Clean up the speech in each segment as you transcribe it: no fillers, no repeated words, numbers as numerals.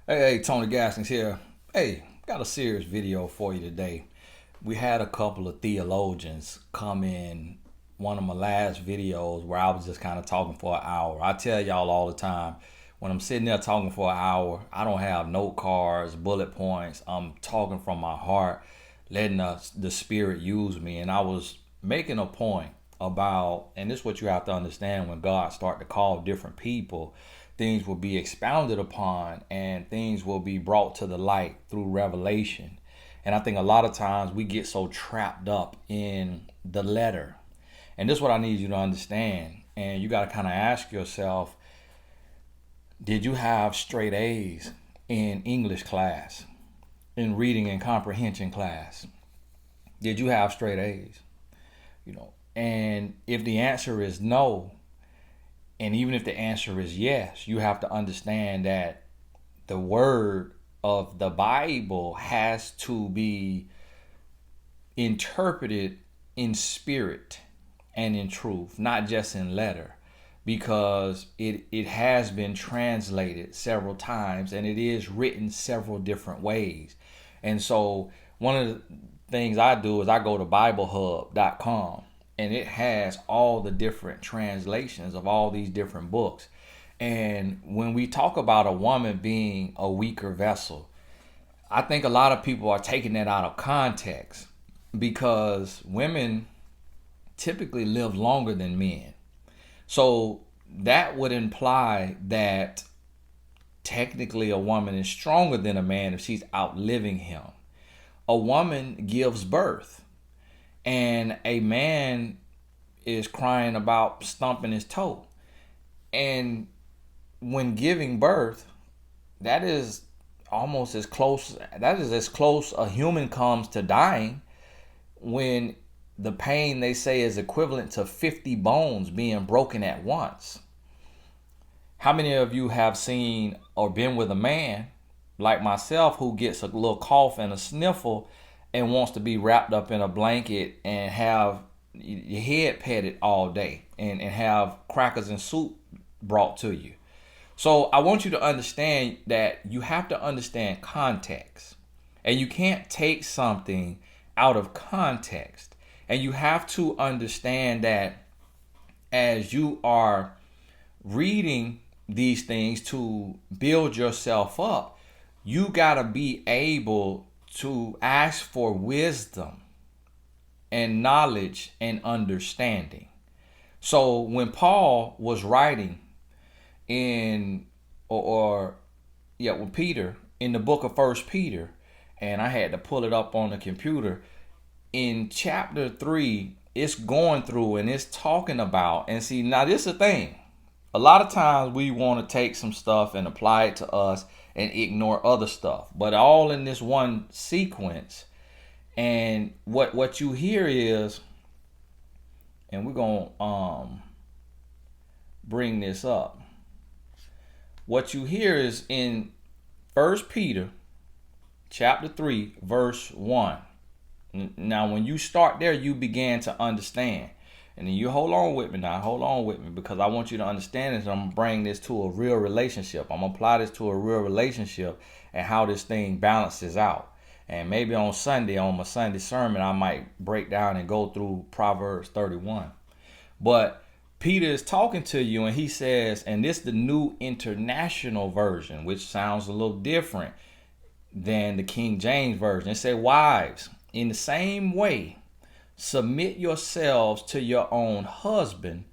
Hey, Tony Gaskins here. Hey, got a serious video for you today. We had a couple of theologians come in one of my last videos where I was just kind of talking for an hour. I tell y'all all the time, when I'm sitting there talking for an hour, I don't have note cards, bullet points. I'm talking from my heart, letting the Spirit use me. And I was making a point about, and this is what you have to understand when God start to call different people, things will be expounded upon and things will be brought to the light through revelation. And I think a lot of times we get so trapped up in the letter. And this is what I need you to understand. And you got to kind of ask yourself, did you have straight A's in English class, in reading and comprehension class? Did you have straight A's? And if the answer is no, and even if the answer is yes, you have to understand that the word of the Bible has to be interpreted in spirit and in truth, not just in letter, because it has been translated several times and it is written several different ways. And so one of the things I do is I go to BibleHub.com and it has all the different translations of all these different books. And when we talk about a woman being a weaker vessel, I think a lot of people are taking that out of context because women typically live longer than men. So that would imply that technically a woman is stronger than a man if she's outliving him. A woman gives birth, and a man is crying about stumping his toe. And when giving birth, that is almost as close, that is as close a human comes to dying, when the pain they say is equivalent to 50 bones being broken at once. How many of you have seen or been with a man like myself who gets a little cough and a sniffle and wants to be wrapped up in a blanket and have your head petted all day and have crackers and soup brought to you? So I want you to understand that you have to understand context, and you can't take something out of context. And you have to understand that as you are reading these things to build yourself up, you got to be able to ask for wisdom and knowledge and understanding. So when Paul was writing in when Peter in the book of First Peter, and I had to pull it up on the computer, in chapter 3, it's going through and it's talking about, and see, now this is the thing. A lot of times we want to take some stuff and apply it to us and ignore other stuff, but all in this one sequence. And what you hear is, and we're going to bring this up. What you hear is in First Peter chapter 3 verse 1. Now, when you start there, you begin to understand. And then you hold on with me now. Hold on with me, because I want you to understand this. I'm going to bring this to a real relationship. I'm going to apply this to a real relationship and how this thing balances out. And maybe on Sunday, on my Sunday sermon, I might break down and go through Proverbs 31. But Peter is talking to you and he says, and this is the New International Version, which sounds a little different than the King James Version. It says, wives, in the same way, submit yourselves to your own husband,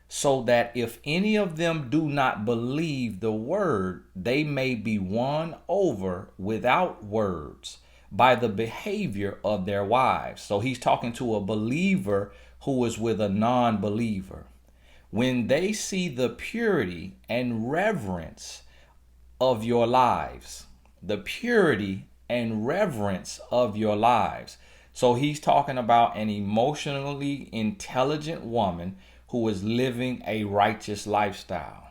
so that if any of them do not believe the word, they may be won over without words by the behavior of their wives. So he's talking to a believer who is with a non-believer. When they see the purity and reverence of your lives, the purity and reverence of your lives. So he's talking about an emotionally intelligent woman who is living a righteous lifestyle.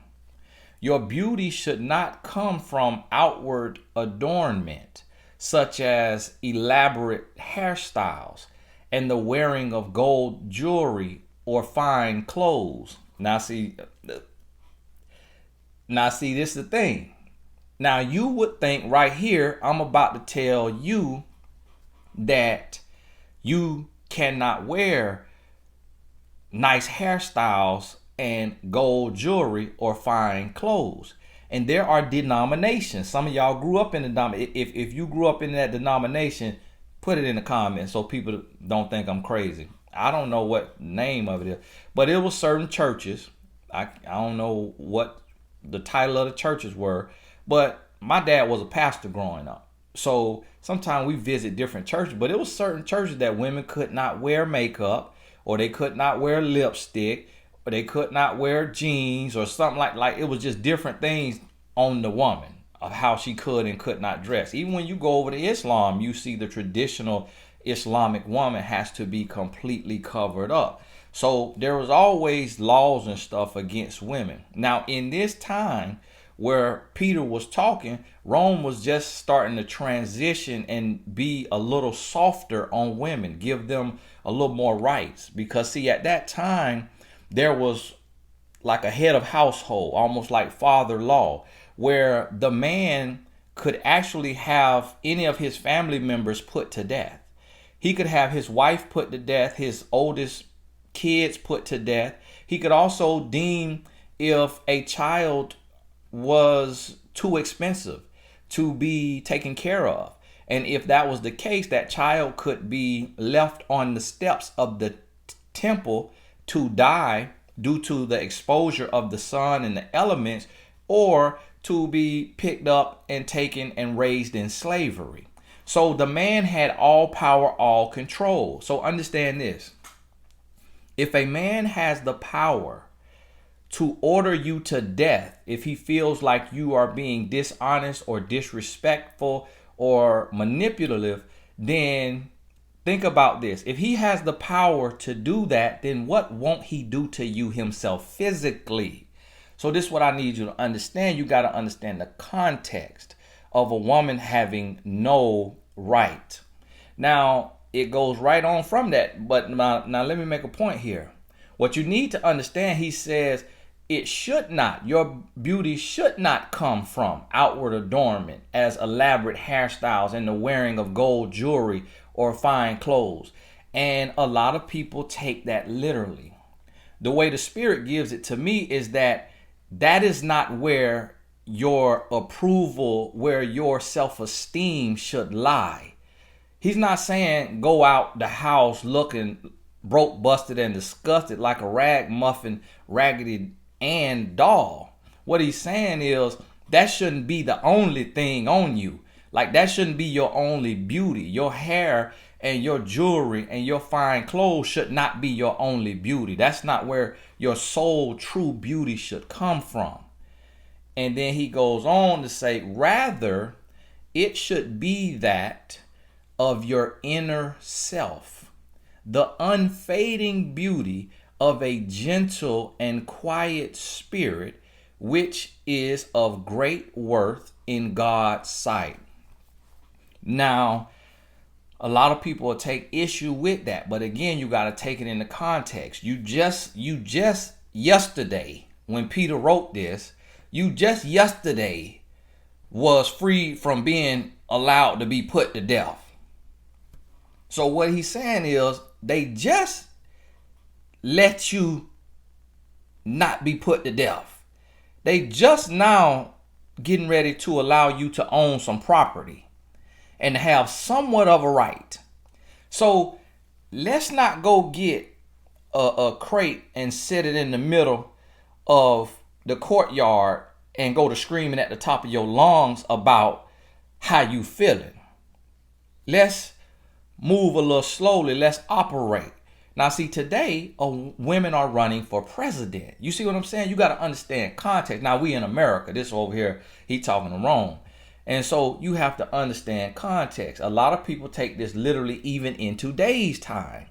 Your beauty should not come from outward adornment, such as elaborate hairstyles and the wearing of gold jewelry or fine clothes. Now see, this is the thing. Now you would think right here, I'm about to tell you that you cannot wear nice hairstyles and gold jewelry or fine clothes. And there are denominations. Some of y'all grew up in the if you grew up in that denomination, put it in the comments so people don't think I'm crazy. I don't know what name of it is, but it was certain churches. I don't know what the title of the churches were, but my dad was a pastor growing up. So sometimes we visit different churches, but it was certain churches that women could not wear makeup, or they could not wear lipstick, or they could not wear jeans or something like it was just different things on the woman of how she could and could not dress. Even when you go over to Islam, you see the traditional Islamic woman has to be completely covered up. So there was always laws and stuff against women. Now in this time where Peter was talking, Rome was just starting to transition and be a little softer on women, give them a little more rights. Because see, at that time, there was like a head of household, almost like father-in-law, where the man could actually have any of his family members put to death. He could have his wife put to death, his oldest kids put to death. He could also deem if a child was too expensive to be taken care of. And if that was the case, that child could be left on the steps of the temple to die due to the exposure of the sun and the elements, or to be picked up and taken and raised in slavery. So the man had all power, all control. So understand this. If a man has the power to order you to death, if he feels like you are being dishonest or disrespectful or manipulative, then think about this. If he has the power to do that, then what won't he do to you himself physically? So this is what I need you to understand. You got to understand the context of a woman having no right. Now, it goes right on from that. But now let me make a point here. What you need to understand, he says, it should not, your beauty should not come from outward adornment as elaborate hairstyles and the wearing of gold jewelry or fine clothes. And a lot of people take that literally. The way the Spirit gives it to me is that is not where your approval, where your self-esteem should lie. He's not saying go out the house looking broke, busted, and disgusted like a ragamuffin, Raggedy Ann doll. What he's saying is that shouldn't be the only thing on you. Like that shouldn't be your only beauty. Your hair and your jewelry and your fine clothes should not be your only beauty. That's not where your soul true beauty should come from. And then he goes on to say, rather, it should be that of your inner self, the unfading beauty of a gentle and quiet spirit, which is of great worth in God's sight. Now, a lot of people will take issue with that, but again, you got to take it in the context. You just yesterday, when Peter wrote this, you just yesterday was free from being allowed to be put to death. So what he's saying is they just let you not be put to death. They just now getting ready to allow you to own some property and have somewhat of a right. So let's not go get a crate and set it in the middle of the courtyard and go to screaming at the top of your lungs about how you feeling. Let's move a little slowly. Let's operate. Now, see, today, women are running for president. You see what I'm saying? You got to understand context. Now, we in America. This over here, he talking to Rome. And so you have to understand context. A lot of people take this literally even in today's time.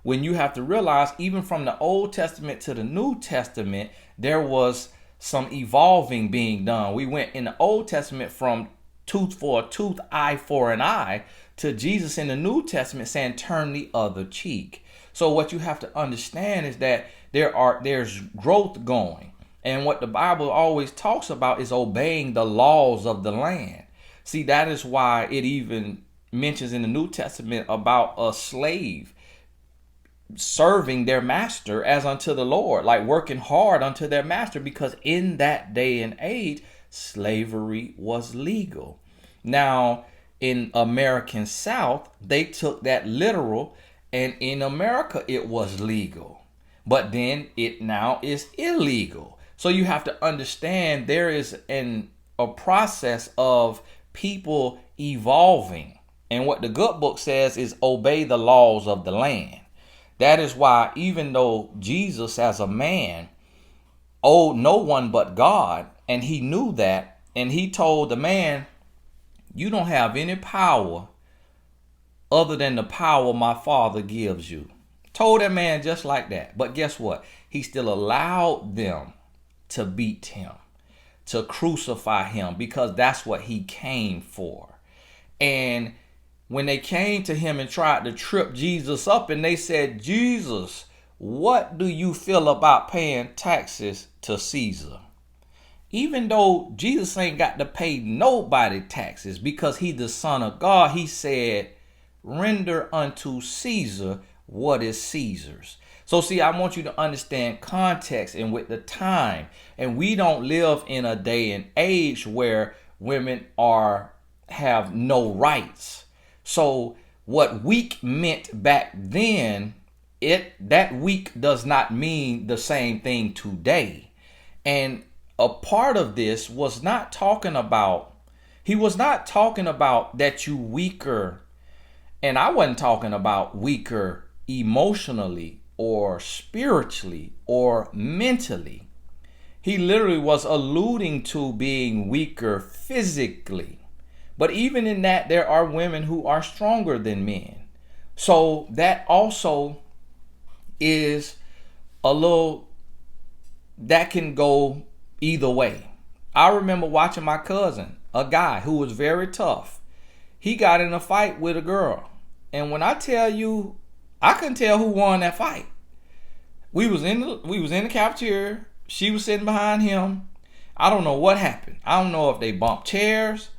When you have to realize, even from the Old Testament to the New Testament, there was some evolving being done. We went in the Old Testament from tooth for a tooth, eye for an eye, to Jesus in the New Testament saying, turn the other cheek. So what you have to understand is that there's growth going. And what the Bible always talks about is obeying the laws of the land. See, that is why it even mentions in the New Testament about a slave serving their master as unto the Lord, like working hard unto their master, because in that day and age, slavery was legal. Now, in American South, they took that literal, and in America, it was legal. But then it now is illegal. So you have to understand there is a process of people evolving. And what the good book says is obey the laws of the land. That is why even though Jesus as a man owed no one but God, and he knew that, and he told the man, you don't have any power other than the power my Father gives you. Told that man just like that. But guess what? He still allowed them to beat him, to crucify him, because that's what he came for. And when they came to him and tried to trip Jesus up, and they said, Jesus, what do you feel about paying taxes to Caesar? Even though Jesus ain't got to pay nobody taxes because he's the Son of God, he said, render unto Caesar what is Caesar's. So see, I want you to understand context and with the time. And we don't live in a day and age where women have no rights. So what weak meant back then, that weak does not mean the same thing today. And a part of this was not talking about, he was not talking about that you weaker. And I wasn't talking about weaker emotionally or spiritually or mentally. He literally was alluding to being weaker physically. But even in that, there are women who are stronger than men. So that also is that can go either way. I remember watching my cousin, a guy who was very tough. He got in a fight with a girl. And when I tell you, I couldn't tell who won that fight. We was in the cafeteria. She was sitting behind him. I don't know what happened. I don't know if they bumped chairs.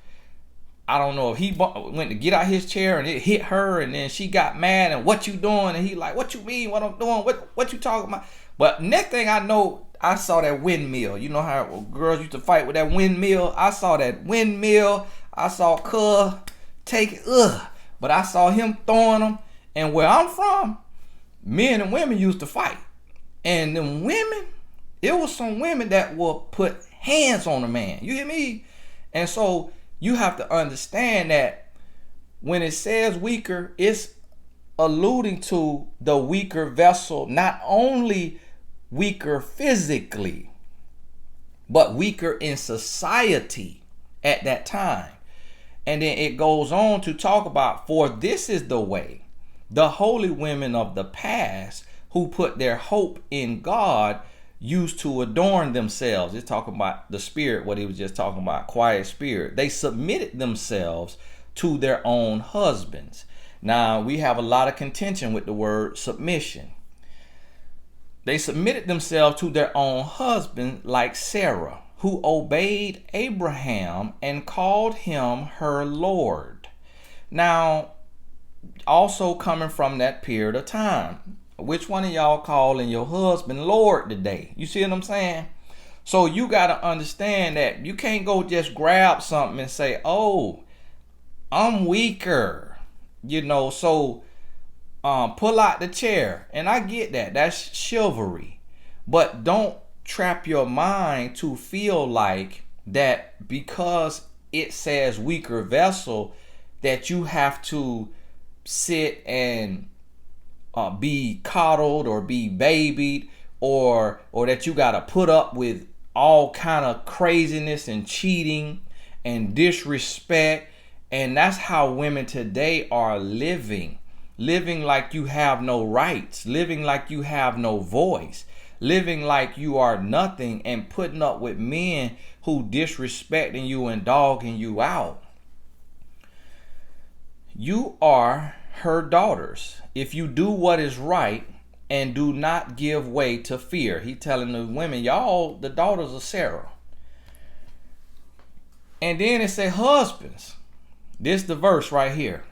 I don't know if he went to get out his chair and it hit her, and then she got mad and what you doing? And he like, what you mean? What I'm doing? What you talking about? But next thing I know, I saw that windmill. You know how girls used to fight with that windmill? I saw that windmill. I saw Cuz take it. But I saw him throwing them. And where I'm from, men and women used to fight. And them women, it was some women that will put hands on a man. You hear me? And so you have to understand that when it says weaker, it's alluding to the weaker vessel, not only weaker physically, but weaker in society at that time. And then it goes on to talk about, for this is the way the holy women of the past who put their hope in God used to adorn themselves. It's talking about the spirit, what he was just talking about, quiet spirit. They submitted themselves to their own husbands. Now, we have a lot of contention with the word submission. They submitted themselves to their own husband, like Sarah, who obeyed Abraham and called him her Lord. Now, also coming from that period of time, which one of y'all calling your husband Lord today? You see what I'm saying? So you got to understand that you can't go just grab something and say, oh, I'm weaker, so pull out the chair. And I get that. That's chivalry. But don't trap your mind to feel like that because it says weaker vessel, that you have to sit and be coddled or be babied, or that you got to put up with all kind of craziness and cheating and disrespect. And that's how women today are living like you have no rights, living like you have no voice, living like you are nothing, and putting up with men who disrespecting you and dogging you out. You are her daughters if you do what is right and do not give way to fear. He telling the women, y'all the daughters of Sarah. And then it say, husbands, this the verse right here.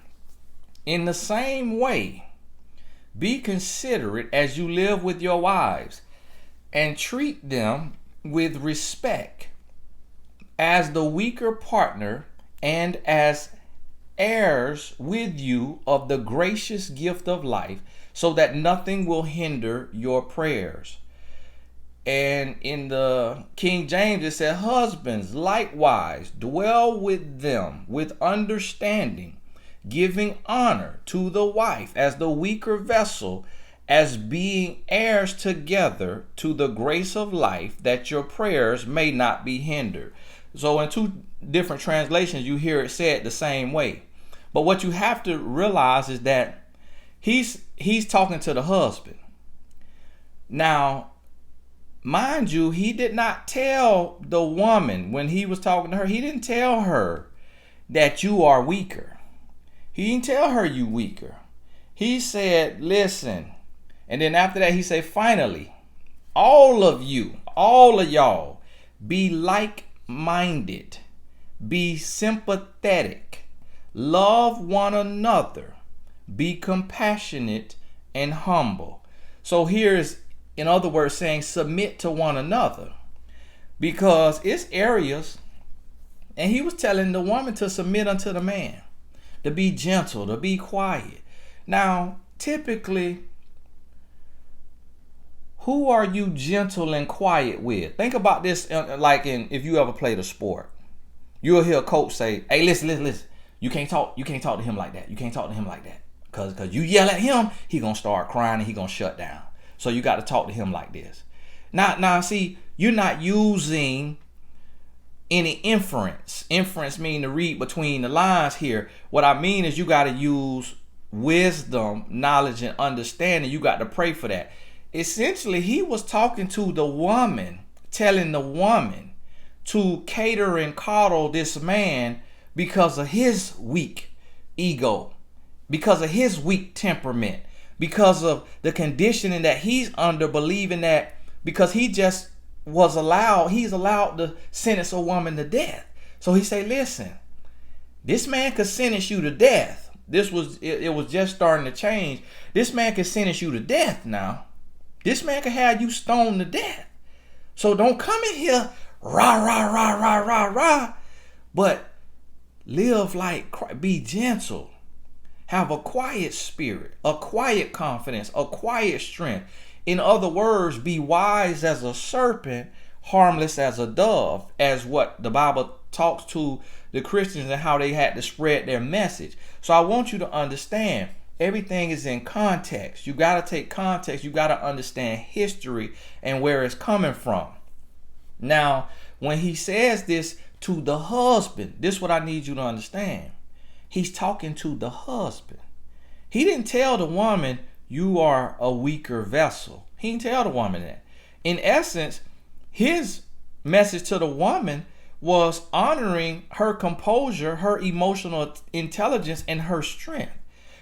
In the same way, be considerate as you live with your wives, and treat them with respect as the weaker partner and as heirs with you of the gracious gift of life, so that nothing will hinder your prayers. And in the King James, it said, husbands, likewise, dwell with them with understanding, giving honor to the wife as the weaker vessel, as being heirs together to the grace of life, that your prayers may not be hindered. So in two different translations, you hear it said the same way. But what you have to realize is that he's talking to the husband. Now, mind you, he did not tell the woman when he was talking to her, he didn't tell her that you are weaker. He didn't tell her you weaker. He said, listen. And then after that, he said, finally, all of y'all, be like-minded, be sympathetic, love one another, be compassionate and humble. So here's, in other words, saying submit to one another, because it's areas, and he was telling the woman to submit unto the man, to be gentle, to be quiet. Now, typically, who are you gentle and quiet with? Think about this, if you ever played a sport, you'll hear a coach say, hey, listen. You can't talk to him like that. You can't talk to him like that. Because you yell at him, he going to start crying and he going to shut down. So you got to talk to him like this. Now, see, you're not using any inference. Inference mean to read between the lines here. What I mean is you got to use wisdom, knowledge, and understanding. You got to pray for that. Essentially, he was talking to the woman, telling the woman to cater and coddle this man because of his weak ego, because of his weak temperament, because of the conditioning that he's under, believing that because he just he's allowed to sentence a woman to death. So he say, listen, this man could sentence you to death. It was just starting to change. This man could sentence you to death now. This man could have you stoned to death. So don't come in here, rah, but live like, be gentle. Have a quiet spirit, a quiet confidence, a quiet strength. In other words, be wise as a serpent, harmless as a dove, as what the Bible talks to the Christians and how they had to spread their message. So I want you to understand, everything is in context. You got to take context. You got to understand history and where it's coming from. Now, when he says this to the husband, this is what I need you to understand. He's talking to the husband. He didn't tell the woman, you are a weaker vessel. He didn't tell the woman that. In essence, his message to the woman was honoring her composure, her emotional intelligence, and her strength.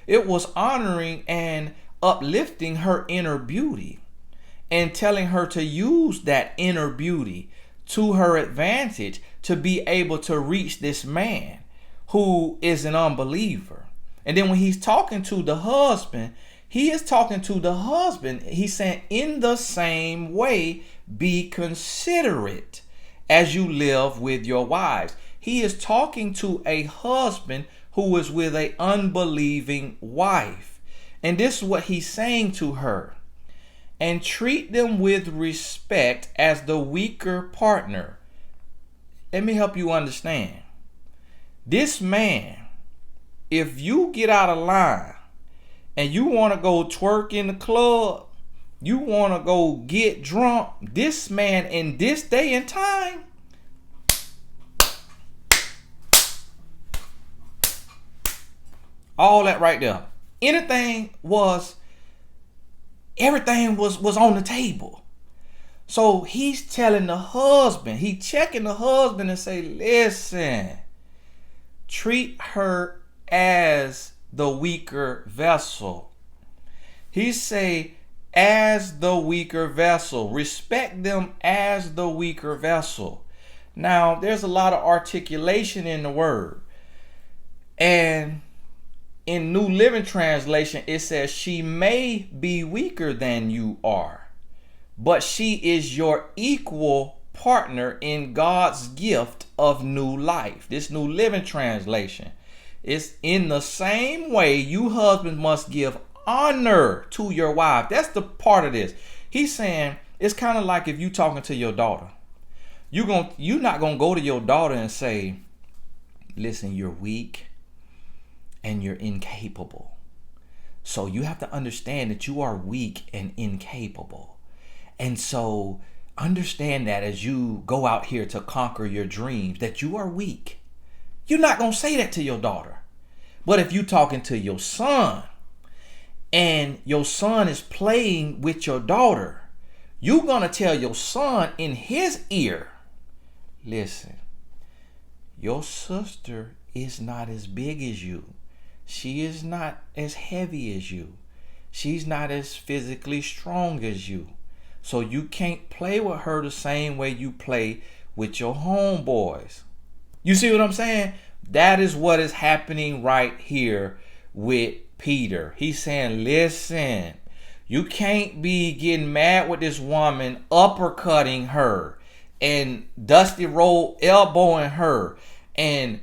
It was honoring and uplifting her inner beauty and telling her to use that inner beauty to her advantage to be able to reach this man who is an unbeliever. And then when he's talking to the husband, he is talking to the husband. He's saying, in the same way, be considerate as you live with your wives. He is talking to a husband who is with an unbelieving wife. And this is what he's saying to her. And treat them with respect as the weaker partner. Let me help you understand. This man, if you get out of line and you want to go twerk in the club, you want to go get drunk, this man in this day and time, all that right there, everything was on the table. So he's telling the husband, he checking the husband and say, listen, treat her as the weaker vessel. He say, as the weaker vessel. Respect them as the weaker vessel. Now, there's a lot of articulation in the word. And in New Living Translation, it says, she may be weaker than you are, but she is your equal partner in God's gift of new life. This New Living Translation is, in the same way, you husbands must give honor to your wife. That's the part of this. He's saying it's kind of like if you talking to your daughter. You're not gonna go to your daughter and say, listen, you're weak and you're incapable. So you have to understand that you are weak and incapable. And so understand that as you go out here to conquer your dreams, that you are weak. You're not gonna say that to your daughter. But if you're talking to your son and your son is playing with your daughter, you're gonna tell your son in his ear, listen, your sister is not as big as you. She is not as heavy as you. She's not as physically strong as you. So you can't play with her the same way you play with your homeboys. You see what I'm saying? That is what is happening right here with Peter. He's saying, listen, you can't be getting mad with this woman, uppercutting her and Dusty Road elbowing her and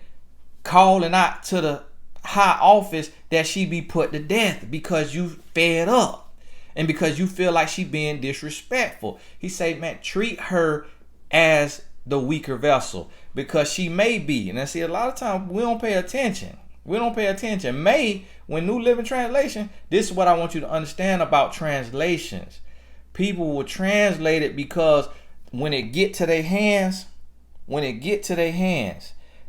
calling out to the high office that she be put to death because you fed up and because you feel like she being disrespectful. He say, man, treat her as the weaker vessel because she may be. And I see a lot of times we don't pay attention. We don't pay attention. When New Living Translation, this is what I want you to understand about translations. People will translate it because when it get to their hands,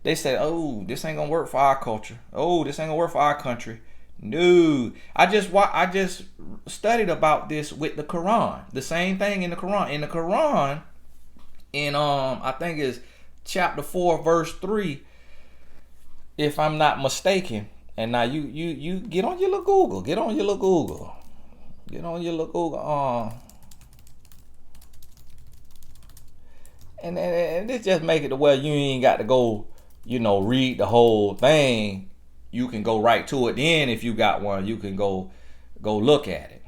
they say, oh, this ain't gonna work for our culture. Oh, this ain't gonna work for our country. No. I just studied about this with the Quran. The same thing in the Quran. In the Quran, I think it's chapter 4, verse 3, if I'm not mistaken. And now you get on your little Google. And this just make it to where you ain't got to go, read the whole thing. You can go right to it. Then if you got one, you can go look at it.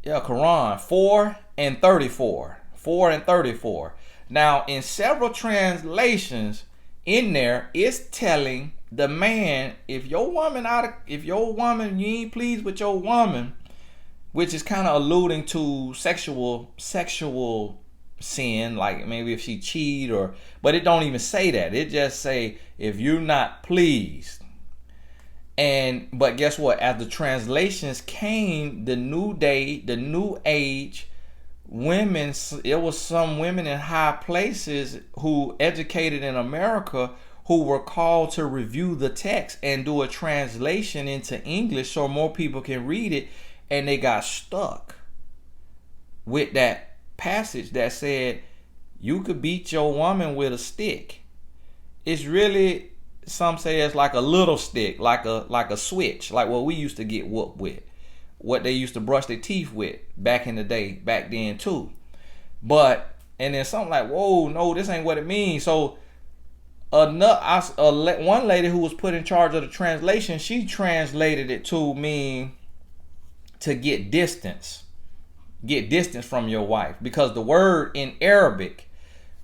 Yeah, Quran 4 and 34. 4 and 34. Now, in several translations in there, it's telling the man, if your woman you ain't pleased with your woman, which is kind of alluding to sexual sin, like maybe if she cheat but it don't even say that. It just say if you're not pleased. But guess what? As the translations came, the new day, the new age, women, it was some women in high places who educated in America who were called to review the text and do a translation into English so more people can read it, and they got stuck with that passage that said you could beat your woman with a stick. It's really, some say it's like a little stick, like a switch, like what we used to get whooped with, what they used to brush their teeth with back in the day, back then too. And then something like, whoa, no, this ain't what it means. So one lady who was put in charge of the translation, she translated it to mean to get distance from your wife, because the word in Arabic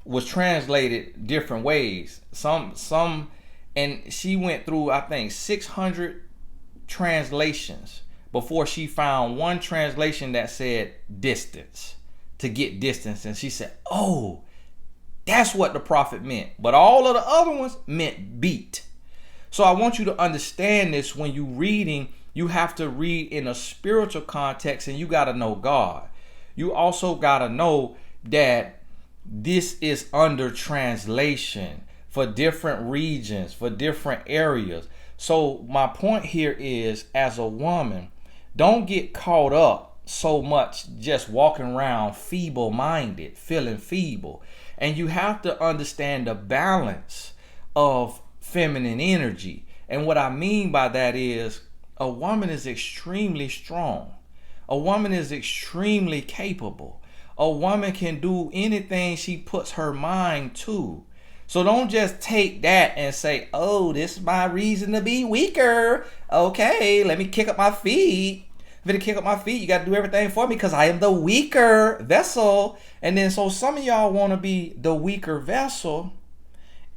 was translated different ways. And she went through, I think, 600 translations before she found one translation that said distance, to get distance. And she said, oh, that's what the prophet meant. But all of the other ones meant beat. So I want you to understand this. When you reading, you have to read in a spiritual context, and you got to know God. You also got to know that this is under translation for different regions, for different areas. So my point here is, as a woman, don't get caught up so much just walking around feeble-minded, feeling feeble. And you have to understand the balance of feminine energy. And what I mean by that is, a woman is extremely strong. A woman is extremely capable. A woman can do anything she puts her mind to. So don't just take that and say, oh, this is my reason to be weaker. Okay, let me kick up my feet. If you kick up my feet, you got to do everything for me because I am the weaker vessel. And then so some of y'all want to be the weaker vessel.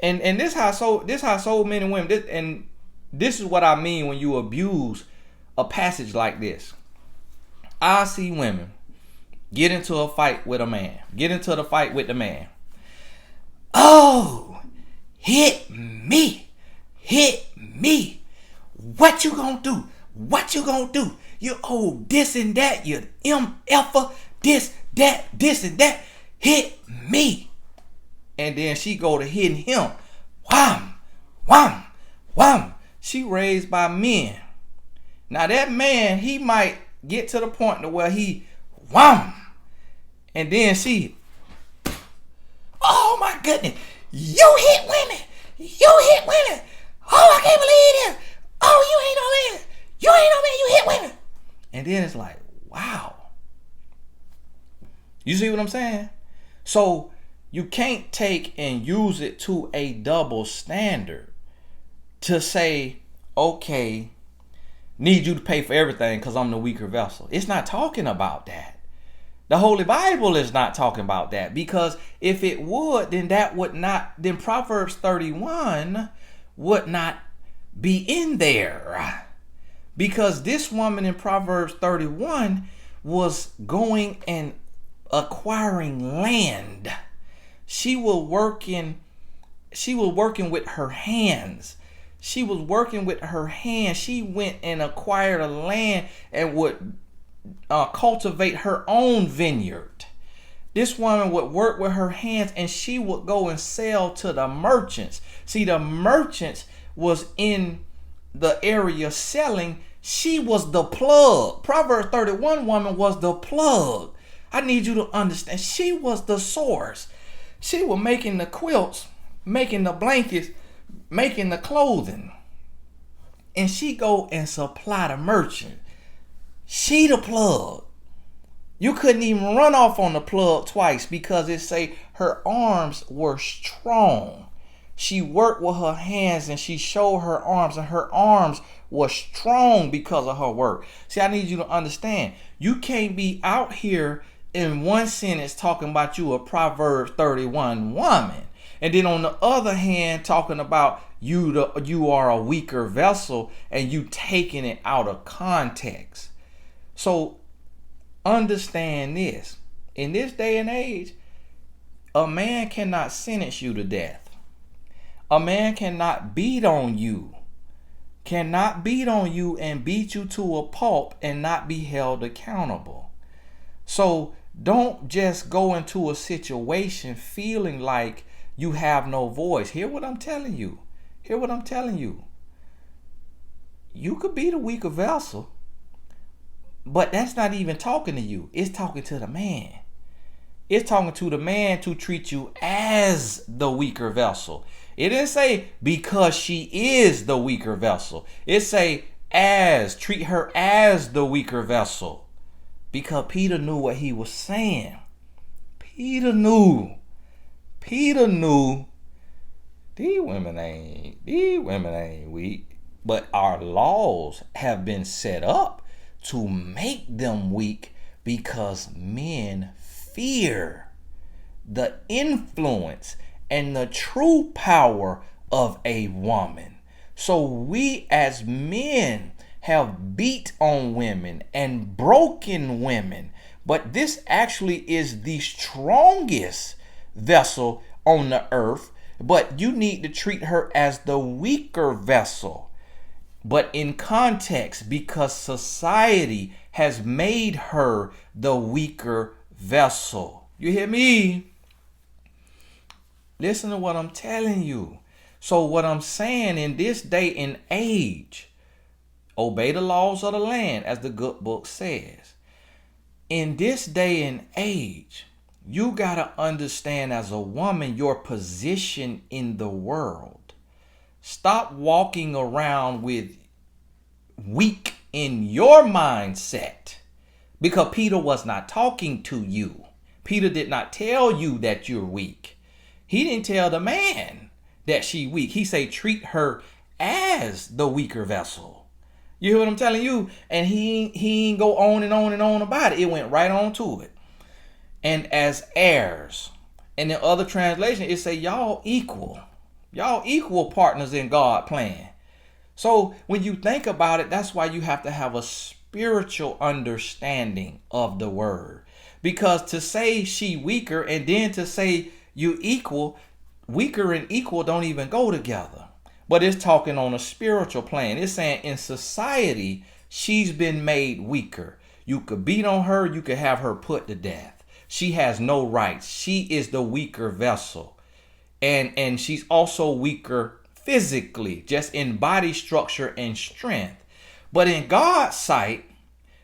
And this how so many women, this is what I mean when you abuse a passage like this. I see women get into a fight with a man. Get into the fight with the man. Oh, hit me. Hit me. What you gonna do? What you gonna do? You this and that. You MFer. This, that, this and that. Hit me. And then she go to hitting him. Wham, wham, wham. She raised by men. Now that man, he might get to the point to where he wham. And then she, oh my goodness, you hit women. You hit women. Oh, I can't believe this. Oh, you ain't no man. You ain't no man. You hit women. And then it's like, wow. You see what I'm saying? So you can't take and use it to a double standard to say, okay, need you to pay for everything because I'm the weaker vessel. It's not talking about that. The Holy Bible is not talking about that, because if it would, then Proverbs 31 would not be in there. Because this woman in Proverbs 31 was going and acquiring land. She was working with her hands. She was working with her hands. She went and acquired a land and would cultivate her own vineyard. This woman would work with her hands, and she would go and sell to the merchants. See, the merchants was in the area selling. She was the plug. Proverbs 31 woman was the plug. I need you to understand. She was the source. She was making the quilts, making the blankets, making the clothing. And she go and supply the merchant. She the plug. You couldn't even run off on the plug twice because it say her arms were strong. She worked with her hands and she showed her arms, and her arms were strong because of her work. See, I need you to understand. You can't be out here in one sentence talking about you a Proverbs 31 woman, and then on the other hand talking about you are a weaker vessel, and you taking it out of context. So understand this. In this day and age, a man cannot sentence you to death. A man cannot beat on you. Cannot beat on you and beat you to a pulp and not be held accountable. So don't just go into a situation feeling like you have no voice. Hear what I'm telling you. Hear what I'm telling you. You could be the weaker vessel, but that's not even talking to you. It's talking to the man. It's talking to the man to treat you as the weaker vessel. It didn't say because she is the weaker vessel. It say treat her as the weaker vessel. Because Peter knew what he was saying. Peter knew. These women ain't weak. But our laws have been set up to make them weak because men fear the influence and the true power of a woman. So we as men have beat on women and broken women, but this actually is the strongest vessel on the earth, but you need to treat her as the weaker vessel. But in context, because society has made her the weaker vessel. You hear me? Listen to what I'm telling you. So what I'm saying, in this day and age, obey the laws of the land, as the good book says. In this day and age, you got to understand as a woman your position in the world. Stop walking around with weak in your mindset, because Peter was not talking to you. Peter did not tell you that you're weak. He didn't tell the man that she weak. He say treat her as the weaker vessel. You hear what I'm telling you? And he ain't go on and on and on about it. It went right on to it. And as heirs. And in other translations, it say y'all equal. Y'all equal partners in God's plan. So when you think about it, that's why you have to have a spiritual understanding of the word. Because to say she weaker and then to say you equal, weaker and equal don't even go together. But it's talking on a spiritual plane. It's saying in society, she's been made weaker. You could beat on her. You could have her put to death. She has no rights. She is the weaker vessel. And she's also weaker physically, just in body structure and strength. But in God's sight,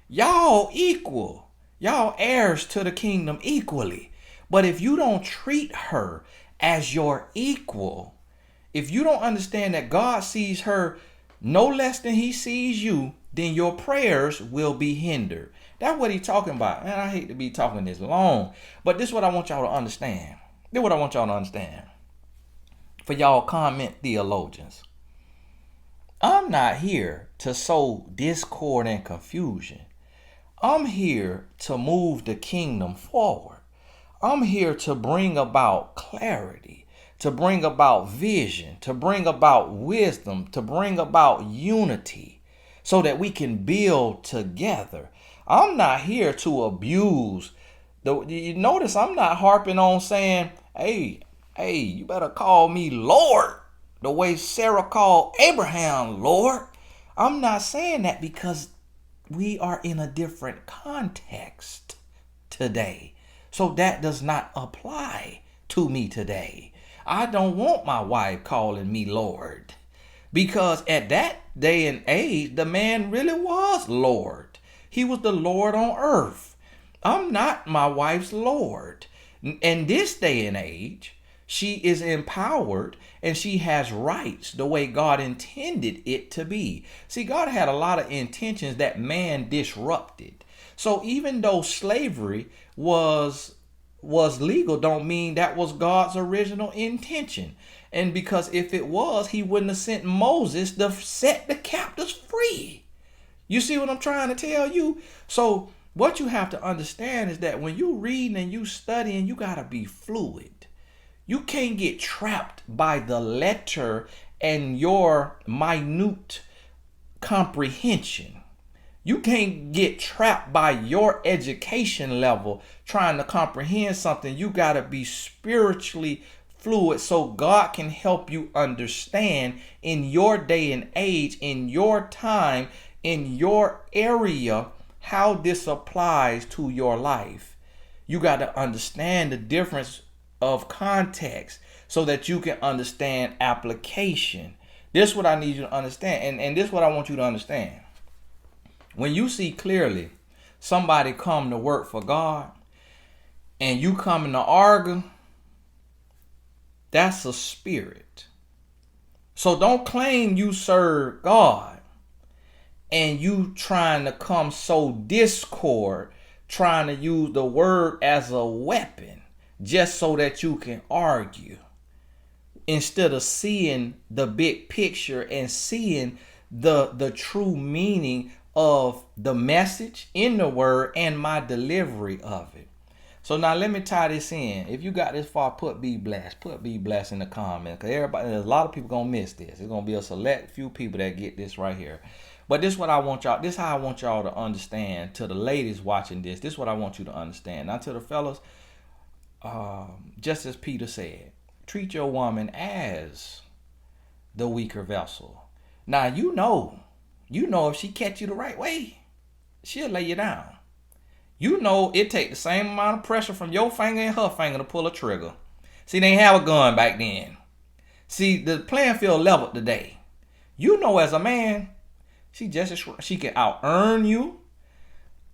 y'all equal. Y'all heirs to the kingdom equally. But if you don't treat her as your equal, if you don't understand that God sees her no less than he sees you, then your prayers will be hindered. That's what he's talking about. Man, I hate to be talking this long, but this is what I want y'all to understand. This is what I want y'all to understand. For y'all comment theologians, I'm not here to sow discord and confusion. I'm here to move the kingdom forward. I'm here to bring about clarity, to bring about vision, to bring about wisdom, to bring about unity so that we can build together. I'm not here to abuse. You notice I'm not harping on saying, hey, you better call me Lord, the way Sarah called Abraham Lord. I'm not saying that because we are in a different context today. So that does not apply to me today. I don't want my wife calling me Lord, because at that day and age, the man really was Lord. He was the Lord on earth. I'm not my wife's Lord. In this day and age, she is empowered and she has rights the way God intended it to be. See, God had a lot of intentions that man disrupted. So even though slavery was legal, don't mean that was God's original intention. And because if it was, he wouldn't have sent Moses to set the captives free. You see what I'm trying to tell you? So what you have to understand is that when you reading and you studying, you got to be fluid. You can't get trapped by the letter and your minute comprehension. You can't get trapped by your education level trying to comprehend something. You got to be spiritually fluid so God can help you understand in your day and age, in your time, in your area, how this applies to your life. You got to understand the difference of context so that you can understand application. This is what I need you to understand. And this is what I want you to understand. When you see clearly somebody come to work for God and you coming to argue, that's a spirit. So don't claim you serve God and you trying to come sow discord, trying to use the word as a weapon just so that you can argue, instead of seeing the big picture and seeing the true meaning of the message in the word and my delivery of it. So now let me tie this in. If you got this far, put be blessed. Put be blessed in the comments, because there's a lot of people gonna miss this. It's gonna be a select few people that get this right here. But this is what I want y'all. This is how I want y'all to understand. To the ladies watching this, this is what I want you to understand. Now to the fellas, just as Peter said, treat your woman as the weaker vessel. Now you know if she catch you the right way, she'll lay you down. You know it take the same amount of pressure from your finger and her finger to pull a trigger. See, they didn't have a gun back then. See, the playing field leveled today. You know, as a man, she can out earn you.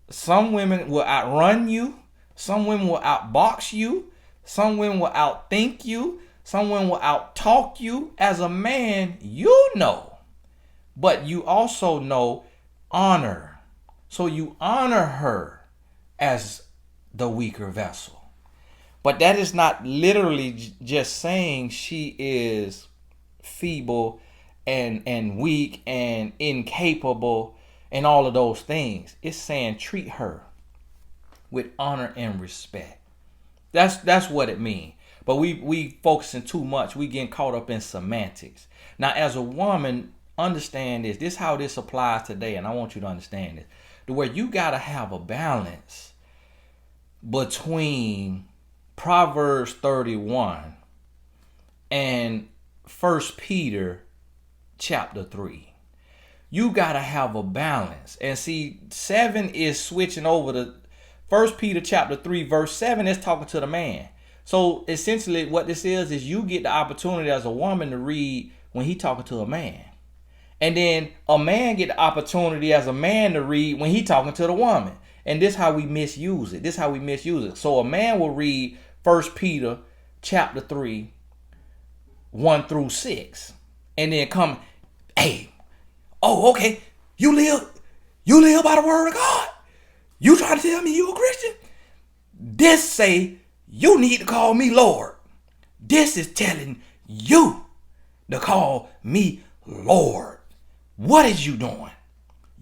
Some women will outrun you. Some women will outbox you. Some women will outthink you. Some women will outtalk you. As a man, you know. But you also know honor. So you honor her. as the weaker vessel. But that is not literally just saying she is feeble and weak and incapable and all of those things. It's saying treat her with honor and respect. That's what it means. But we focusing too much. We getting caught up in semantics. Now, as a woman, understand this. This is how this applies today, and I want you to understand this. The way you gotta have a balance between Proverbs 31 and 1 Peter chapter 3. You gotta have a balance. And see, 7 is switching over to 1 Peter chapter 3 verse 7 is talking to the man. So essentially what this is you get the opportunity as a woman to read when he talking to a man. And then a man get the opportunity as a man to read when he talking to the woman. And this is how we misuse it. So a man will read 1 Peter chapter 3, 1 through 6. And then come, hey, oh, okay, you live by the word of God. You trying to tell me you a Christian? This say you need to call me Lord. This is telling you to call me Lord. What is you doing?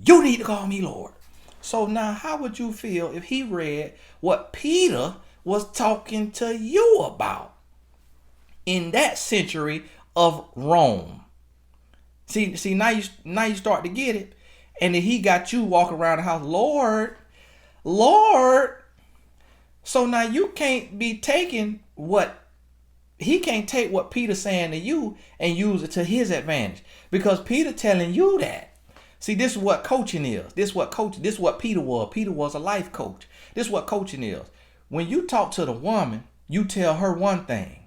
You need to call me Lord. So now how would you feel if he read what Peter was talking to you about in that century of Rome? See now you start to get it. And then he got you walking around the house, Lord. So now you can't be taking he can't take what Peter's saying to you and use it to his advantage. Because Peter telling you that. See, this is what coaching is. This is what Peter was. Peter was a life coach. This is what coaching is. When you talk to the woman, you tell her one thing.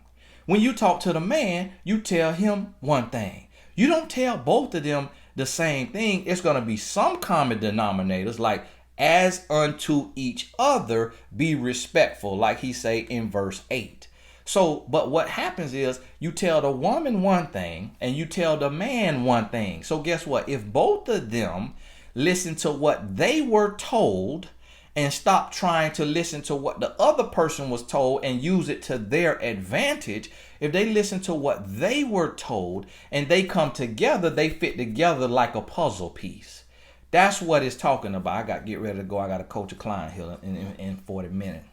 When you talk to the man, you tell him one thing. You don't tell both of them the same thing. It's going to be some common denominators, like as unto each other be respectful, like he say in verse 8. So, but what happens is you tell the woman one thing and you tell the man one thing. So guess what? If both of them listen to what they were told and stop trying to listen to what the other person was told and use it to their advantage, if they listen to what they were told and they come together, they fit together like a puzzle piece. That's what it's talking about. I got to get ready to go. I got to coach a client here in 40 minutes.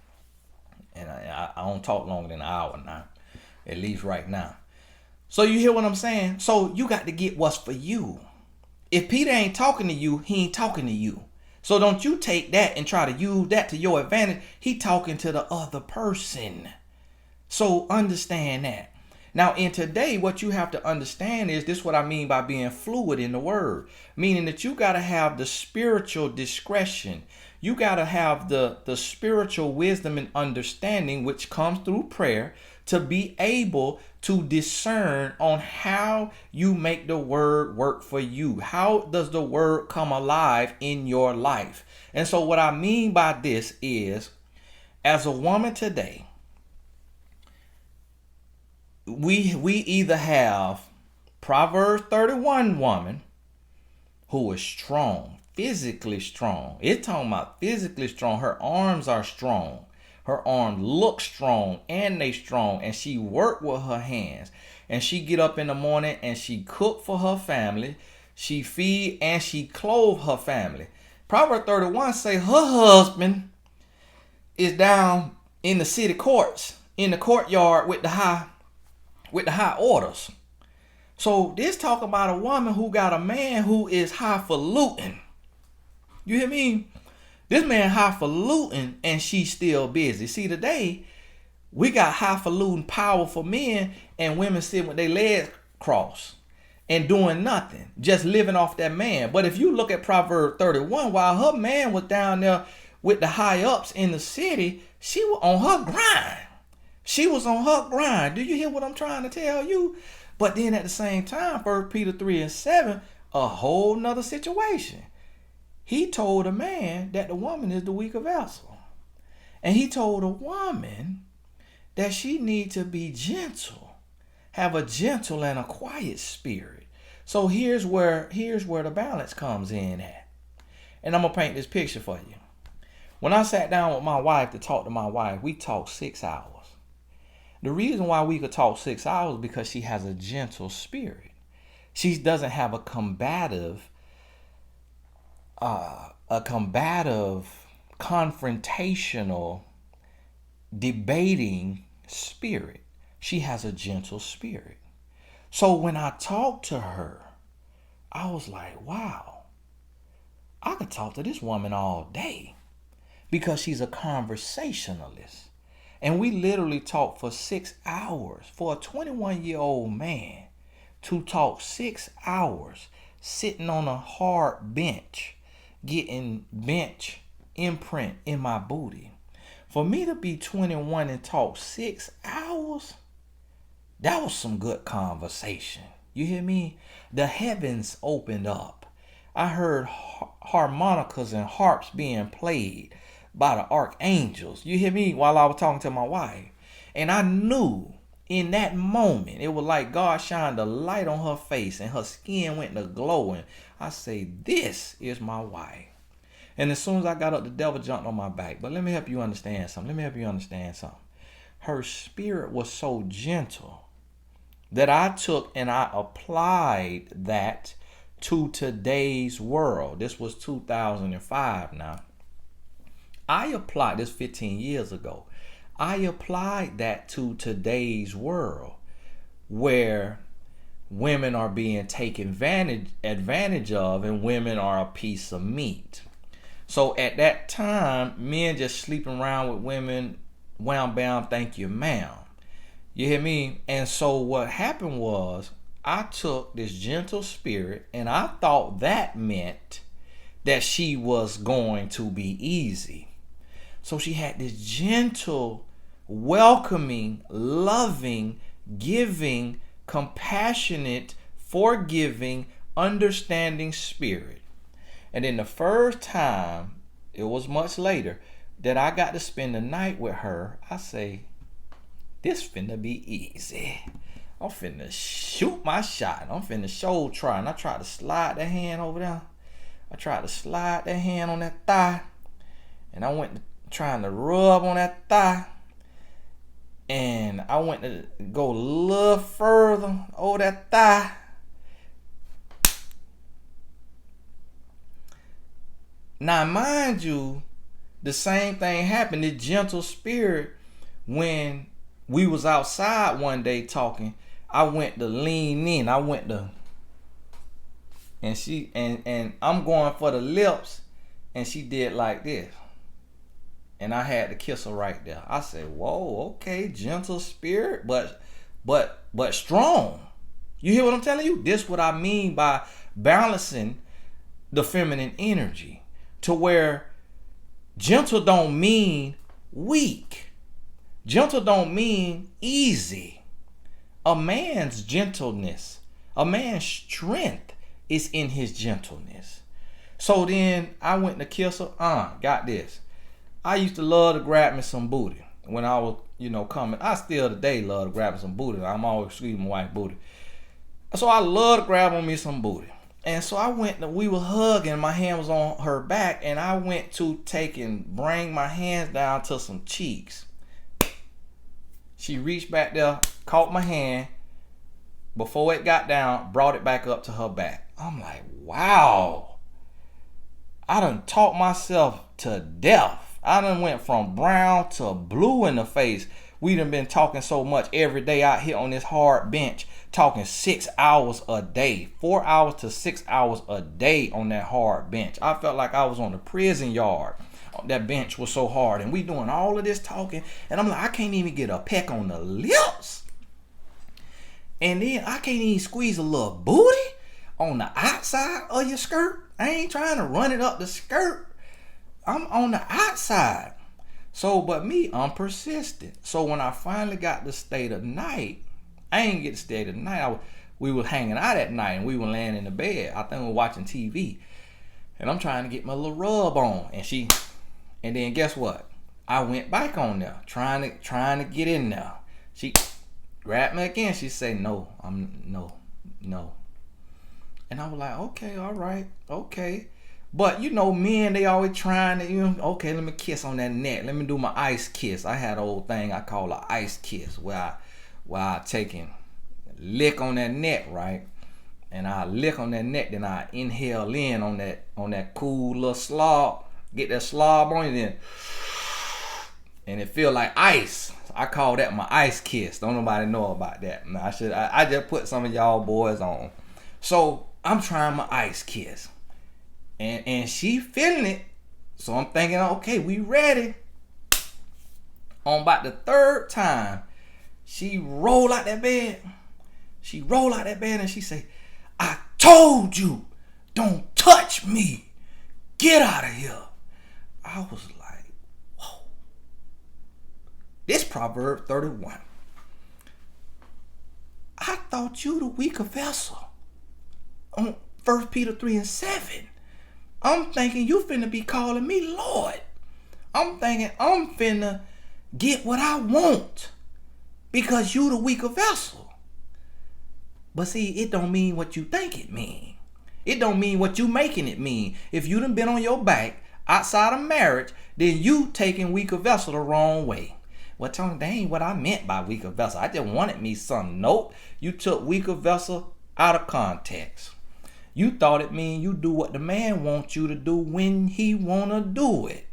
And I don't talk longer than an hour now, at least right now. So you hear what I'm saying? So you got to get what's for you. If Peter ain't talking to you, he ain't talking to you. So don't you take that and try to use that to your advantage. He talking to the other person. So understand that. Now in today, what you have to understand is this, what I mean by being fluid in the word, meaning that you got to have the spiritual discretion. You got to have the spiritual wisdom and understanding, which comes through prayer, to be able to discern on how you make the word work for you. How does the word come alive in your life? And so what I mean by this is, as a woman today, we either have Proverbs 31 woman who is strong, physically strong. It's talking about physically strong. Her arms are strong. Her arms look strong and they strong. And she work with her hands. And she get up in the morning and she cook for her family. She feed and she clothe her family. Proverbs 31 say her husband is down in the city courts, in the courtyard with the high orders. So this talk about a woman who got a man who is highfalutin. You hear me? This man highfalutin and she's still busy. See, today we got highfalutin powerful men and women sitting with their legs crossed and doing nothing, just living off that man. But if you look at Proverbs 31, while her man was down there with the high ups in the city, she was on her grind. She was on her grind. Do you hear what I'm trying to tell you? But then at the same time, 1 Peter 3 and 7, a whole nother situation. He told a man that the woman is the weaker vessel. And he told a woman that she needs to be gentle, have a gentle and a quiet spirit. So here's where the balance comes in at. And I'm going to paint this picture for you. When I sat down with my wife to talk to my wife, we talked 6 hours. The reason why we could talk 6 hours is because she has a gentle spirit. She doesn't have a combative, confrontational, debating spirit. She has a gentle spirit. So when I talked to her, I was like, wow, I could talk to this woman all day because she's a conversationalist. And we literally talked for 6 hours. For a 21-year-old man to talk 6 hours sitting on a hard bench, getting bench imprint in my booty. For me to be 21 and talk 6 hours, that was some good conversation. You hear me? The heavens opened up. I heard harmonicas and harps being played by the archangels. You hear me? While I was talking to my wife. And I knew in that moment, it was like God shined a light on her face and her skin went to glowing. I say, this is my wife. And as soon as I got up, the devil jumped on my back. But let me help you understand something. Her spirit was so gentle that I took and I applied that to today's world. This was 2005 now. I applied this 15 years ago. I applied that to today's world where women are being taken advantage of and women are a piece of meat. So at that time, men just sleeping around with women, wham bam, thank you ma'am. You hear me? And so what happened was I took this gentle spirit and I thought that meant that she was going to be easy. So she had this gentle, welcoming, loving, giving, compassionate, forgiving, understanding spirit. And then the first time, it was much later, that I got to spend the night with her, I say, this finna be easy. I'm finna shoot my shot. I'm finna show try. And I tried to slide that hand over there. I tried to slide that hand on that thigh. And I went trying to rub on that thigh. And I went to go a little further over that thigh. Now, mind you, the same thing happened. The gentle spirit, when we was outside one day talking, I went to lean in. And I'm going for the lips, and she did like this. And I had to kiss her right there. I said, whoa, okay, gentle spirit, but strong. You hear what I'm telling you? This is what I mean by balancing the feminine energy, to where gentle don't mean weak. Gentle don't mean easy. A man's gentleness, a man's strength is in his gentleness. So then I went to kiss her. Got this. I used to love to grab me some booty when I was, coming. I still today love to grab me some booty. I'm always squeezing my wife's booty. So I love to grab on me some booty. And so we were hugging, my hand was on her back, and I went to bring my hands down to some cheeks. She reached back there, caught my hand, before it got down, brought it back up to her back. I'm like, wow. I done talked myself to death. I done went from brown to blue in the face. We done been talking so much every day out here on this hard bench, talking 6 hours a day, 4 hours to 6 hours a day on that hard bench. I felt like I was on the prison yard. That bench was so hard, and we doing all of this talking, and I'm like, I can't even get a peck on the lips. And then I can't even squeeze a little booty on the outside of your skirt. I ain't trying to run it up the skirt. I'm on the outside. So, but me, I'm persistent. So when I finally got to stay the night, I ain't get to stay the night. We were hanging out at night, and we were laying in the bed. I think we were watching TV. And I'm trying to get my little rub on. And then guess what? I went back on there, trying to get in there. She grabbed me again. She said, no. And I was like, okay, all right, okay. But you know, men, they always trying to, okay, let me kiss on that neck. Let me do my ice kiss. I had an old thing I call an ice kiss where I take and lick on that neck, right? And I lick on that neck, then I inhale in on that cool little slob. Get that slob on you, and it feel like ice. So I call that my ice kiss. Don't nobody know about that. No, I just put some of y'all boys on. So I'm trying my ice kiss. And she feeling it. So I'm thinking, okay, we ready. On about the third time, she roll out that bed. She roll out that bed and she say, I told you, don't touch me. Get out of here. I was like, whoa. This Proverb 31. I thought you the weaker vessel. On 1 Peter 3:7. I'm thinking you finna be calling me Lord. I'm thinking I'm finna get what I want because you the weaker vessel. But see, it don't mean what you think it mean. It don't mean what you making it mean. If you done been on your back outside of marriage, then you taking weaker vessel the wrong way. Well, Tony, that ain't what I meant by weaker vessel. I just wanted me something. Nope. You took weaker vessel out of context. You thought it mean you do what the man wants you to do when he want to do it.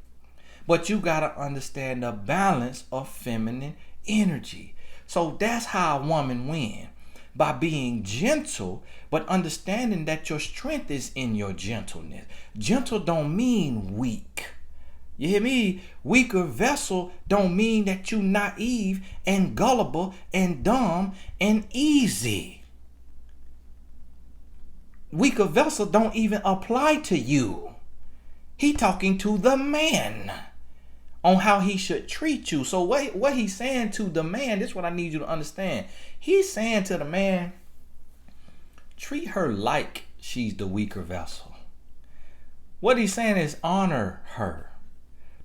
But you got to understand the balance of feminine energy. So that's how a woman wins. By being gentle, but understanding that your strength is in your gentleness. Gentle don't mean weak. You hear me? Weaker vessel don't mean that you naive and gullible and dumb and easy. Weaker vessel don't even apply to you. He talking to the man on how he should treat you. So what he's saying to the man, this is what I need you to understand. He's saying to the man, treat her like she's the weaker vessel. What he's saying is honor her.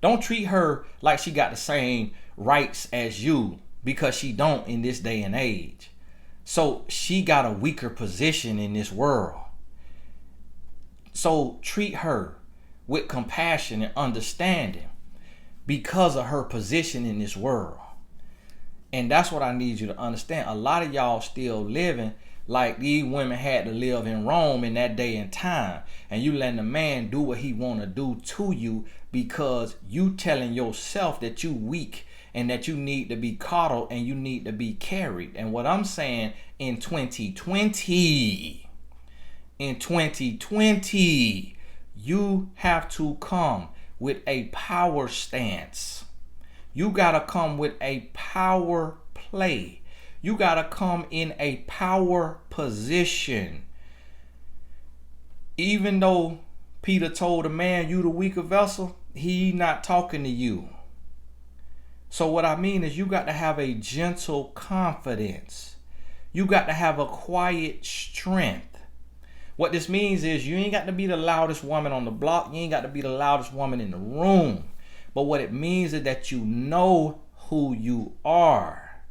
Don't treat her like she got the same rights as you, because she don't in this day and age. So she got a weaker position in this world. So treat her with compassion and understanding because of her position in this world. And that's what I need you to understand. A lot of y'all still living like these women had to live in Rome in that day and time. And you letting the man do what he want to do to you because you telling yourself that you weak and that you need to be coddled and you need to be carried. And what I'm saying in 2020, you have to come with a power stance. You got to come with a power play. You got to come in a power position. Even though Peter told the man, you the weaker vessel, he not talking to you. So what I mean is you got to have a gentle confidence. You got to have a quiet strength. What this means is you ain't got to be the loudest woman on the block. You ain't got to be the loudest woman in the room. But what it means is that you know who you are.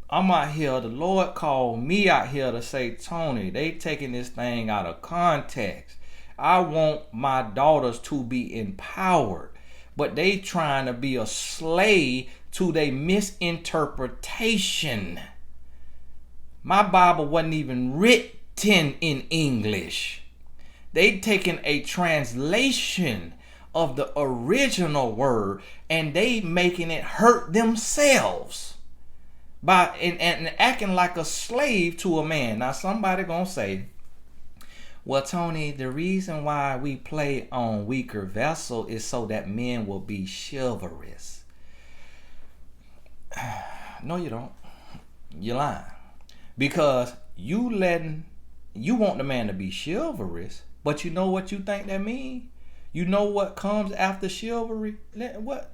I'm out here, the Lord called me out here to say, Tony, they taking this thing out of context. I want my daughters to be empowered, but they trying to be a slave to their misinterpretation. My Bible wasn't even written in English. They taking a translation of the original word and they making it hurt themselves by and acting like a slave to a man. Now somebody gonna say, well, Tony, the reason why we play on weaker vessel is so that men will be chivalrous. No, you don't. You're lying. Because you want the man to be chivalrous, but you know what you think that means? You know what comes after chivalry? What?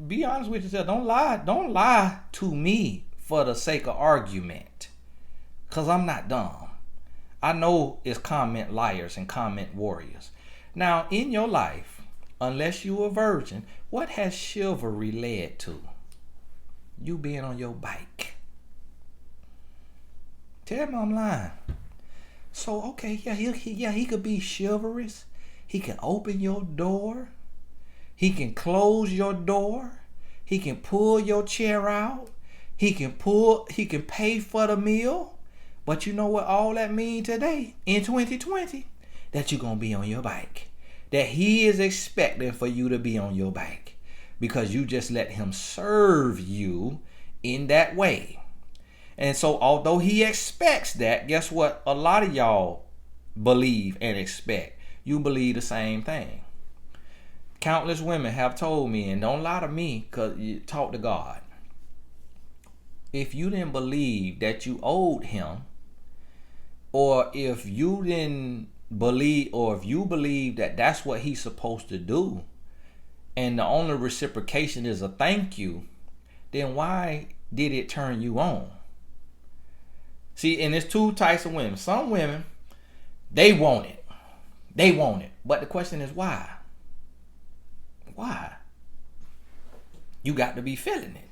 Be honest with yourself. Don't lie. Don't lie to me for the sake of argument. Because I'm not dumb. I know it's comment liars and comment warriors. Now, in your life, unless you're a virgin, what has chivalry led to? You being on your bike. Tell me I'm lying. So, okay, he could be chivalrous. He can open your door. He can close your door. He can pull your chair out. He can pay for the meal. But you know what all that means today in 2020? That you're going to be on your back. That he is expecting for you to be on your back. Because you just let him serve you in that way. And so although he expects that, guess what? A lot of y'all believe and expect. You believe the same thing. Countless women have told me, and don't lie to me, because you talk to God. If you didn't believe that you owed him, or if you didn't believe, or if you believe that that's what he's supposed to do, and the only reciprocation is a thank you, then why did it turn you on? See, and there's two types of women. Some women, they want it. They want it. But the question is why? Why? You got to be feeling it.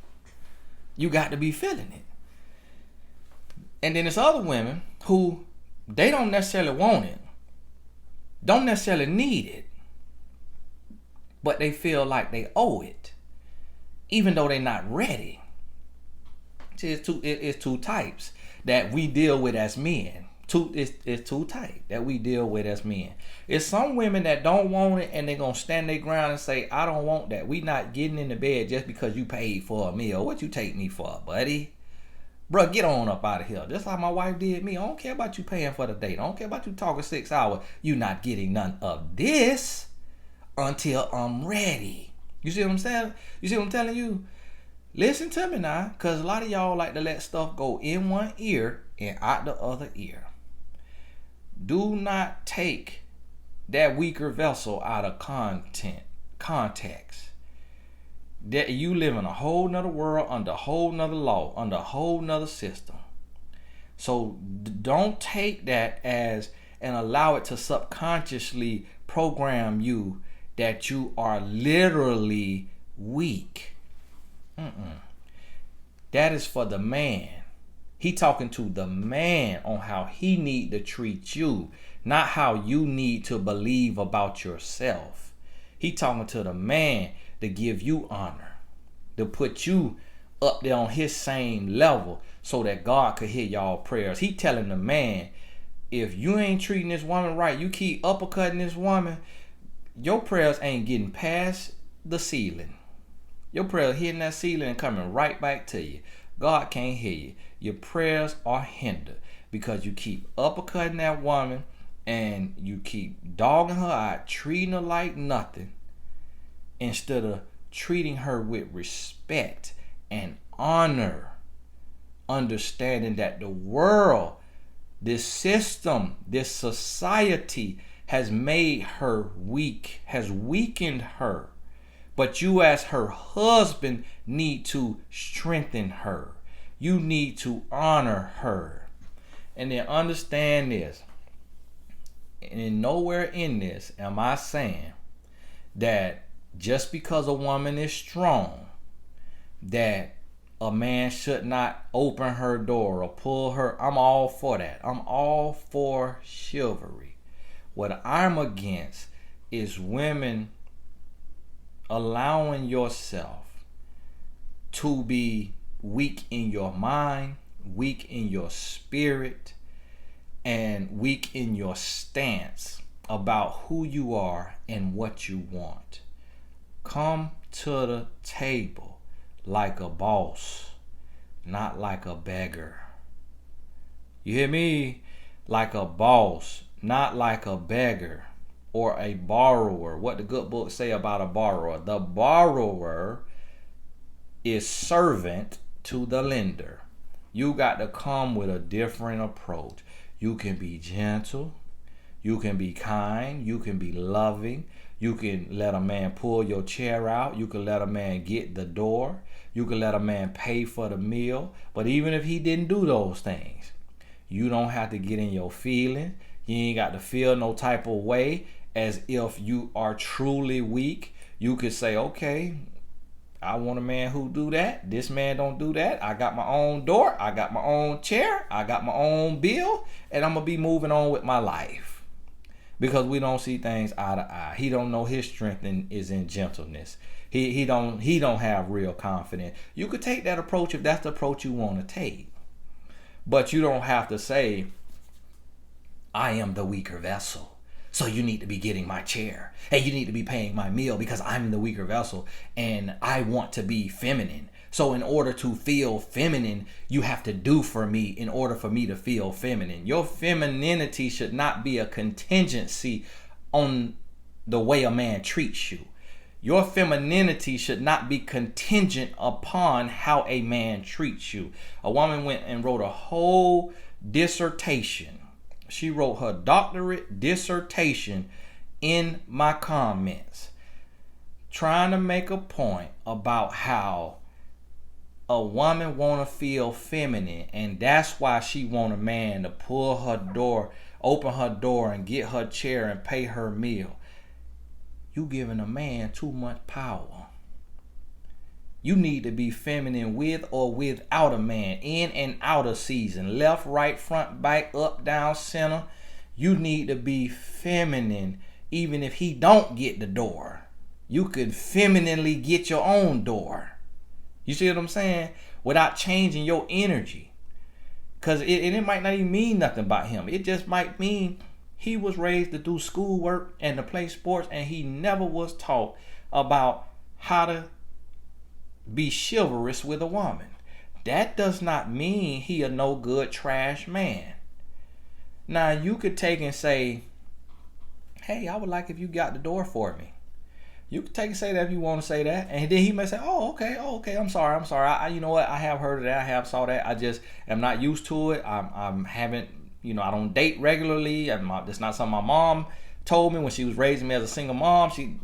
You got to be feeling it. And then there's other women who, they don't necessarily want it. Don't necessarily need it. But they feel like they owe it. Even though they're not ready. See, it's two types that we deal with as men. It's two types that we deal with as men. It's some women that don't want it and they're going to stand their ground and say, I don't want that. We not getting in the bed just because you paid for a meal. What you take me for, buddy? Bruh, get on up out of here. Just like my wife did me. I don't care about you paying for the date. I don't care about you talking 6 hours. You not getting none of this until I'm ready. You see what I'm saying? You see what I'm telling you? Listen to me now, because a lot of y'all like to let stuff go in one ear and out the other ear. Do not take that weaker vessel out of context. That you live in a whole nother world, under a whole nother law, under a whole nother system. So don't take that as and allow it to subconsciously program you that you are literally weak. That is for the man. He talking to the man on how he need to treat you, not how you need to believe about yourself. He talking to the man to give you honor, to put you up there on his same level so that God could hear y'all prayers. He telling the man, if you ain't treating this woman right, you keep uppercutting this woman, your prayers ain't getting past the ceiling. Your prayers hitting that ceiling and coming right back to you. God can't hear you. Your prayers are hindered because you keep uppercutting that woman and you keep dogging her out, treating her like nothing, instead of treating her with respect and honor, understanding that the world, this system, this society has made her weak, has weakened her. But you as her husband need to strengthen her. You need to honor her. And then understand this. And nowhere in this am I saying that just because a woman is strong, that a man should not open her door or pull her. I'm all for that. I'm all for chivalry. What I'm against is women allowing yourself to be weak in your mind, weak in your spirit, and weak in your stance about who you are and what you want. Come to the table like a boss, not like a beggar. You hear me? Like a boss, not like a beggar or a borrower. What the good book say about a borrower? The borrower is servant to the lender. You got to come with a different approach. You can be gentle. You can be kind. You can be loving. You can let a man pull your chair out. You can let a man get the door. You can let a man pay for the meal. But even if he didn't do those things, you don't have to get in your feelings. You ain't got to feel no type of way as if you are truly weak. You could say, okay, I want a man who do that. This man don't do that. I got my own door. I got my own chair. I got my own bill. And I'm going to be moving on with my life. because we don't see things eye to eye. He don't know his strength is in gentleness. He don't have real confidence. You could take that approach if that's the approach you want to take. But you don't have to say, I am the weaker vessel, so you need to be getting my chair. Hey, you need to be paying my meal because I'm the weaker vessel and I want to be feminine. So in order to feel feminine, you have to do for me in order for me to feel feminine. Your femininity should not be a contingency on the way a man treats you. Your femininity should not be contingent upon how a man treats you. A woman went and wrote a whole dissertation. She wrote her doctorate dissertation in my comments, trying to make a point about how a woman want to feel feminine, and that's why she want a man to pull her door, open her door, and get her chair and pay her meal. You giving a man too much power. You need to be feminine with or without a man, in and out of season, left, right, front, back, up, down, center. You need to be feminine even if he don't get the door. You could femininely get your own door. You see what I'm saying? Without changing your energy. Because it might not even mean nothing about him. It just might mean he was raised to do schoolwork and to play sports, and he never was taught about how to be chivalrous with a woman. That does not mean he a no good trash man. Now you could take and say, hey, I would like if you got the door for me. You can take and say that if you want to say that. And then he may say, oh, okay, I'm sorry. I you know what? I have heard of that. I have saw that. I just am not used to it. I'm haven't, I don't date regularly. That's not something my mom told me when she was raising me as a single mom. She,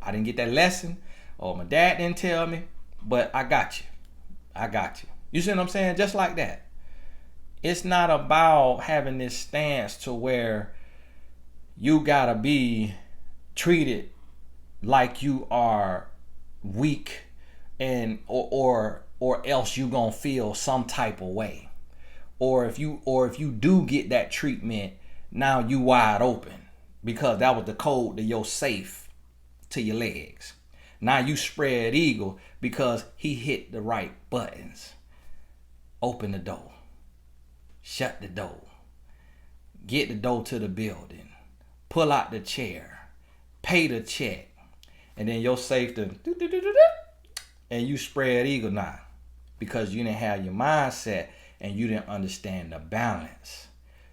I didn't get that lesson, or my dad didn't tell me, but I got you. You see what I'm saying? Just like that. It's not about having this stance to where you gotta be treated like you are weak and or else you gonna feel some type of way. Or if you do get that treatment, now you wide open because that was the code to your safe to your legs. Now you spread eagle because he hit the right buttons. Open the door. Shut the door. Get the door to the building. Pull out the chair. Pay the check. And then your safety, and you spread eagle now because you didn't have your mindset and you didn't understand the balance.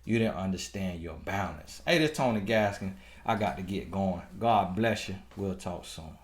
You didn't understand your balance. Hey, this is Tony Gaskin. I got to get going. God bless you. We'll talk soon.